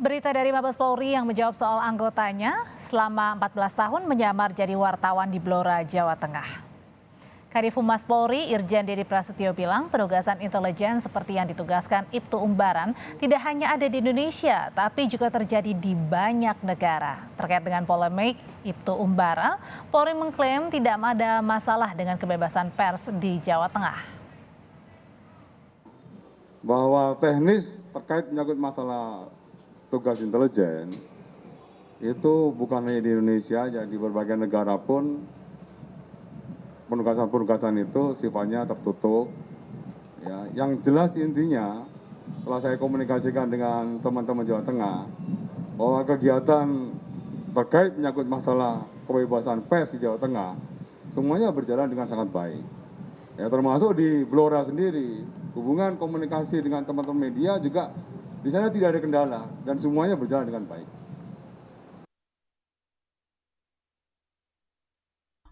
Berita dari Mabes Polri yang menjawab soal anggotanya selama 14 tahun menyamar jadi wartawan di Blora, Jawa Tengah. Kadif Humas Polri Irjen Dedi Prasetyo bilang penugasan intelijen seperti yang ditugaskan Ibtu Umbaran tidak hanya ada di Indonesia, tapi juga terjadi di banyak negara. Terkait dengan polemik Ibtu Umbara, Polri mengklaim tidak ada masalah dengan kebebasan pers di Jawa Tengah. Bahwa teknis terkait menyangkut masalah tugas intelijen itu bukan hanya di Indonesia, ya di berbagai negara pun penugasan itu sifatnya tertutup. Ya, yang jelas intinya setelah saya komunikasikan dengan teman-teman Jawa Tengah bahwa kegiatan terkait menyangkut masalah kebebasan pers di Jawa Tengah semuanya berjalan dengan sangat baik. Ya, termasuk di Blora sendiri, hubungan komunikasi dengan teman-teman media juga di sana tidak ada kendala dan semuanya berjalan dengan baik.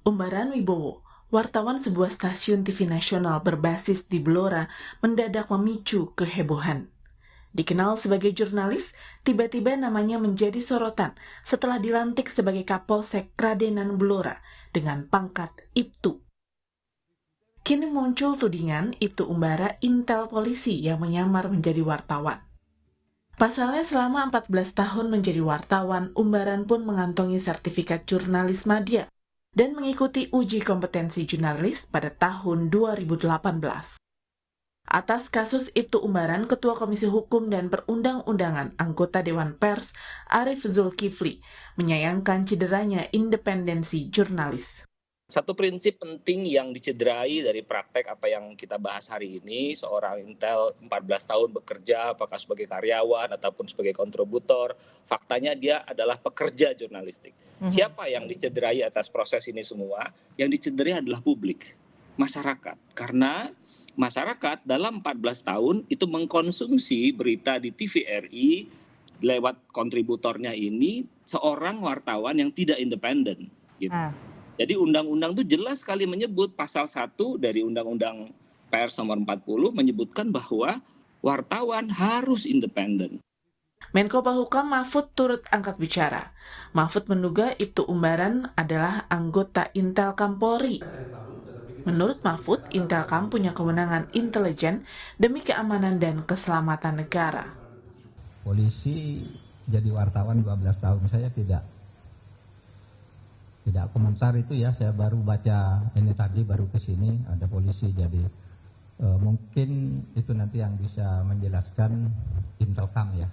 Umbaran Wibowo, wartawan sebuah stasiun TV nasional berbasis di Blora, mendadak memicu kehebohan. Dikenal sebagai jurnalis, tiba-tiba namanya menjadi sorotan setelah dilantik sebagai Kapolsek Kradenan Blora dengan pangkat Ibtu. Kini muncul tudingan Ibtu Umbara intel polisi yang menyamar menjadi wartawan. Pasalnya selama 14 tahun menjadi wartawan, Umbaran pun mengantongi sertifikat jurnalis media dan mengikuti uji kompetensi jurnalis pada tahun 2018. Atas kasus Ibtu Umbaran, Ketua Komisi Hukum dan Perundang-undangan anggota Dewan Pers Arief Zulkifli menyayangkan cederanya independensi jurnalis. Satu prinsip penting yang dicederai dari praktek apa yang kita bahas hari ini, seorang intel 14 tahun bekerja apakah sebagai karyawan ataupun sebagai kontributor, faktanya dia adalah pekerja jurnalistik. Siapa yang dicederai atas proses ini semua? Yang dicederai adalah publik, masyarakat. Karena masyarakat dalam 14 tahun itu mengkonsumsi berita di TVRI lewat kontributornya ini seorang wartawan yang tidak independen gitu. Jadi undang-undang itu jelas sekali menyebut pasal 1 dari Undang-Undang Pers nomor 40 menyebutkan bahwa wartawan harus independen. Menko Polhukam Mahfud turut angkat bicara. Mahfud menduga Ibtu Umbaran adalah anggota Intelkam Polri. Menurut Mahfud, Intelkam punya kewenangan intelijen demi keamanan dan keselamatan negara. Polisi jadi wartawan 12 tahun, saya tidak komentar itu ya, saya baru baca ini tadi, baru ke sini ada polisi jadi mungkin itu nanti yang bisa menjelaskan Intelkam ya.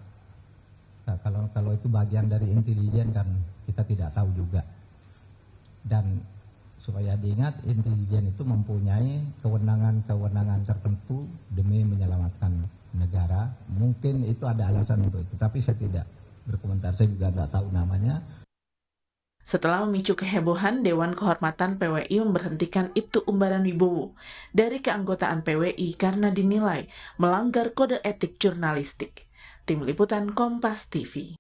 Nah, kalau itu bagian dari intelijen kan kita tidak tahu juga. Dan supaya diingat, intelijen itu mempunyai kewenangan tertentu demi menyelamatkan negara. Mungkin itu ada alasan untuk itu, tapi saya tidak berkomentar, saya juga tidak tahu namanya. Setelah memicu kehebohan, Dewan Kehormatan PWI memberhentikan Ibtu Umbaran Wibowo dari keanggotaan PWI karena dinilai melanggar kode etik jurnalistik. Tim Liputan Kompas TV.